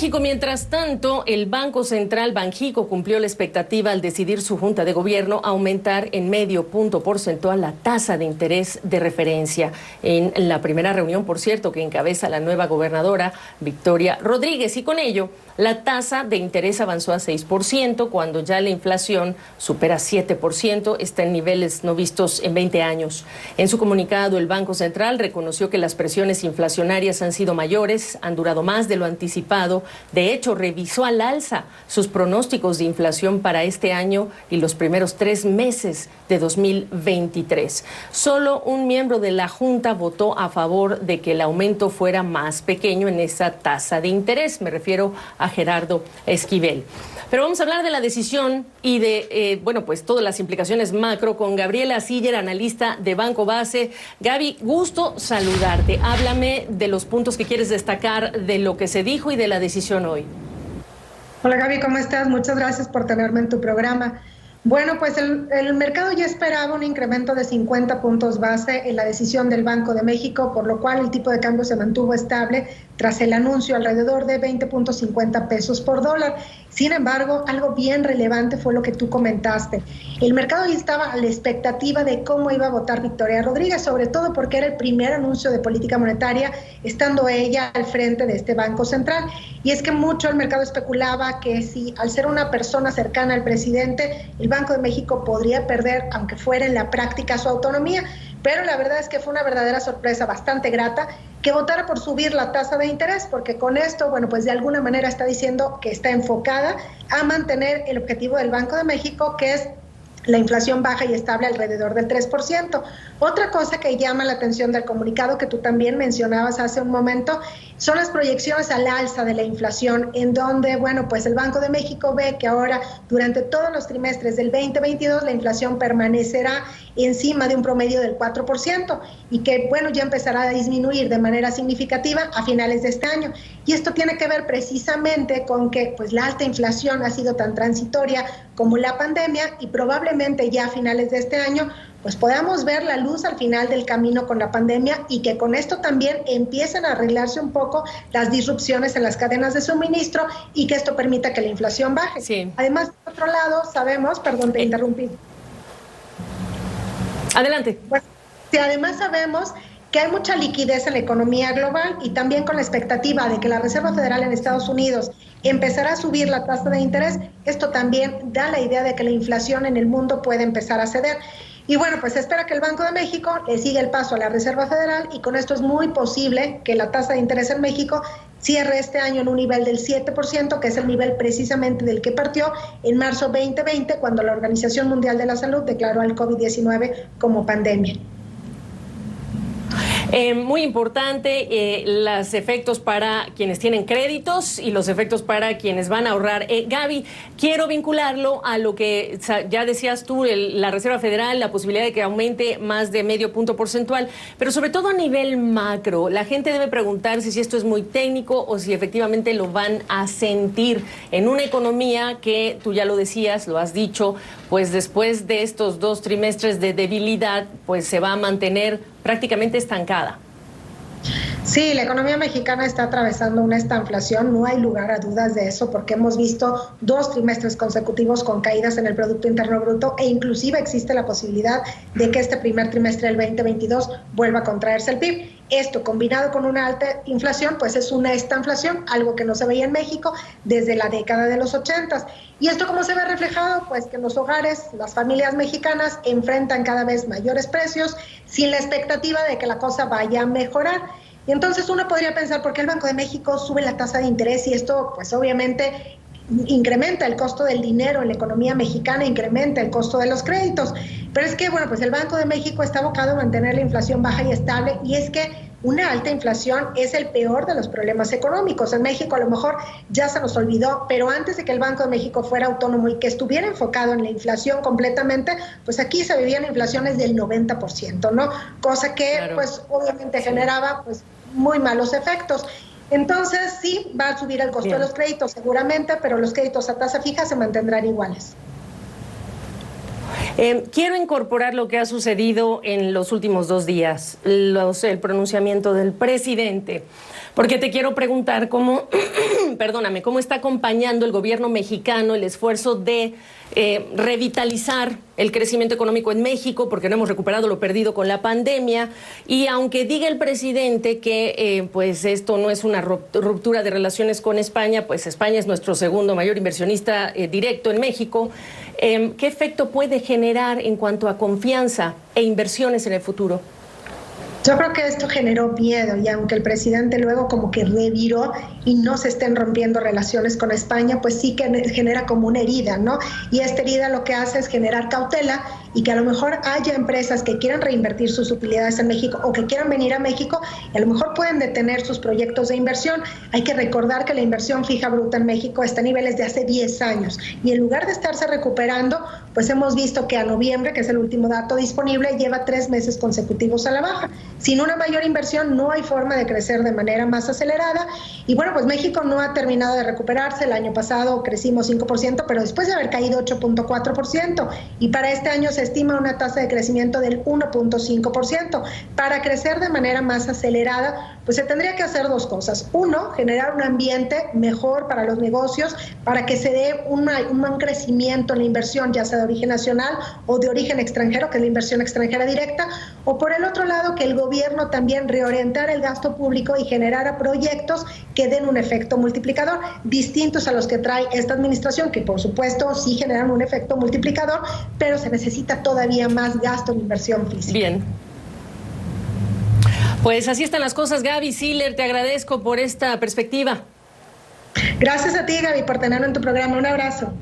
México, mientras tanto, el Banco Central Banjico cumplió la expectativa al decidir su Junta de Gobierno aumentar en medio punto porcentual la tasa de interés de referencia. En la primera reunión, por cierto, que encabeza la nueva gobernadora Victoria Rodríguez, y con ello la tasa de interés avanzó a 6%, cuando ya la inflación supera 7%, está en niveles no vistos en 20 años. En su comunicado, el Banco Central reconoció que las presiones inflacionarias han sido mayores, han durado más de lo anticipado. De hecho, revisó al alza sus pronósticos de inflación para este año y los primeros 3 meses de 2023. Solo un miembro de la Junta votó a favor de que el aumento fuera más pequeño en esa tasa de interés. Me refiero a Gerardo Esquivel. Pero vamos a hablar de la decisión y de, pues todas las implicaciones macro con Gabriela Siller, analista de Banco Base. Gaby, gusto saludarte. Háblame de los puntos que quieres destacar de lo que se dijo y de la decisión hoy. Hola Gaby, ¿cómo estás? Muchas gracias por tenerme en tu programa. Bueno, pues el mercado ya esperaba un incremento de 50 puntos base en la decisión del Banco de México, por lo cual el tipo de cambio se mantuvo estable tras el anuncio alrededor de 20.50 pesos por dólar. Sin embargo, algo bien relevante fue lo que tú comentaste. El mercado ya estaba a la expectativa de cómo iba a votar Victoria Rodríguez, sobre todo porque era el primer anuncio de política monetaria, estando ella al frente de este Banco Central. Y es que mucho el mercado especulaba que si al ser una persona cercana al presidente, el Banco de México podría perder, aunque fuera en la práctica, su autonomía. Pero la verdad es que fue una verdadera sorpresa bastante grata que votara por subir la tasa de interés, porque con esto, bueno, pues de alguna manera está diciendo que está enfocada a mantener el objetivo del Banco de México, que es la inflación baja y estable alrededor del 3%. Otra cosa que llama la atención del comunicado, que tú también mencionabas hace un momento, son las proyecciones al alza de la inflación, en donde, bueno, pues el Banco de México ve que ahora, durante todos los trimestres del 2022, la inflación permanecerá encima de un promedio del 4% y que, bueno, ya empezará a disminuir de manera significativa a finales de este año. Y esto tiene que ver precisamente con que, pues, la alta inflación ha sido tan transitoria como la pandemia, y probablemente ya a finales de este año pues podamos ver la luz al final del camino con la pandemia, y que con esto también empiecen a arreglarse un poco las disrupciones en las cadenas de suministro y que esto permita que la inflación baje. Sí. Además, por otro lado, sabemos, perdón, te interrumpí. Adelante. Pues, sí, además sabemos que hay mucha liquidez en la economía global, y también con la expectativa de que la Reserva Federal en Estados Unidos empezará a subir la tasa de interés, esto también da la idea de que la inflación en el mundo puede empezar a ceder. Y bueno, pues se espera que el Banco de México le siga el paso a la Reserva Federal, y con esto es muy posible que la tasa de interés en México cierre este año en un nivel del 7%, que es el nivel precisamente del que partió en marzo 2020, cuando la Organización Mundial de la Salud declaró al COVID-19 como pandemia. Muy importante, los efectos para quienes tienen créditos y los efectos para quienes van a ahorrar. Gaby, quiero vincularlo a lo que ya decías tú, la Reserva Federal, la posibilidad de que aumente más de medio punto porcentual, pero sobre todo a nivel macro. La gente debe preguntarse si esto es muy técnico o si efectivamente lo van a sentir en una economía que, tú ya lo decías, lo has dicho, pues después de estos 2 trimestres de debilidad, pues se va a mantener prácticamente estancada. Sí, la economía mexicana está atravesando una estanflación, no hay lugar a dudas de eso, porque hemos visto 2 trimestres consecutivos con caídas en el Producto Interno Bruto, e inclusive existe la posibilidad de que este primer trimestre del 2022 vuelva a contraerse el PIB. Esto, combinado con una alta inflación, pues es una estanflación, algo que no se veía en México desde la década de los 80. ¿Y esto cómo se ve reflejado? Pues que en los hogares, las familias mexicanas enfrentan cada vez mayores precios, sin la expectativa de que la cosa vaya a mejorar. Y entonces uno podría pensar, ¿por qué el Banco de México sube la tasa de interés? Y esto, pues obviamente, incrementa el costo del dinero en la economía mexicana, incrementa el costo de los créditos. Pero es que, bueno, pues el Banco de México está abocado a mantener la inflación baja y estable, y es que una alta inflación es el peor de los problemas económicos. En México a lo mejor ya se nos olvidó, pero antes de que el Banco de México fuera autónomo y que estuviera enfocado en la inflación completamente, pues aquí se vivían inflaciones del 90%, ¿no? Cosa que, claro, pues obviamente generaba pues muy malos efectos. Entonces sí, va a subir el costo de los créditos seguramente, pero los créditos a tasa fija se mantendrán iguales. Quiero incorporar lo que ha sucedido en los últimos 2 días, el pronunciamiento del presidente, Porque te quiero preguntar cómo, perdóname, cómo está acompañando el gobierno mexicano el esfuerzo de revitalizar el crecimiento económico en México, porque no hemos recuperado lo perdido con la pandemia. Y aunque diga el presidente que pues esto no es una ruptura de relaciones con España, pues España es nuestro segundo mayor inversionista directo en México, ¿qué efecto puede generar en cuanto a confianza e inversiones en el futuro? Yo creo que esto generó miedo y aunque el presidente luego como que reviró y no se estén rompiendo relaciones con España, pues sí que genera como una herida, ¿no? Y esta herida lo que hace es generar cautela y que a lo mejor haya empresas que quieran reinvertir sus utilidades en México o que quieran venir a México y a lo mejor pueden detener sus proyectos de inversión. Hay que recordar que la inversión fija bruta en México está a niveles de hace 10 años y en lugar de estarse recuperando, pues hemos visto que a noviembre, que es el último dato disponible, lleva 3 meses consecutivos a la baja. Sin una mayor inversión no hay forma de crecer de manera más acelerada y bueno, pues México no ha terminado de recuperarse. El año pasado crecimos 5%, pero después de haber caído 8.4% y para este año se estima una tasa de crecimiento del 1.5%. Para crecer de manera más acelerada, pues se tendría que hacer dos cosas. Uno, generar un ambiente mejor para los negocios, para que se dé un crecimiento en la inversión, ya sea de origen nacional o de origen extranjero, que es la inversión extranjera directa, o por el otro lado, que el gobierno también reorientara el gasto público y generara proyectos que den un efecto multiplicador, distintos a los que trae esta administración, que por supuesto sí generan un efecto multiplicador, pero se necesita todavía más gasto en inversión física. Bien. Pues así están las cosas, Gaby Siller, te agradezco por esta perspectiva. Gracias a ti, Gaby, por tenerlo en tu programa. Un abrazo.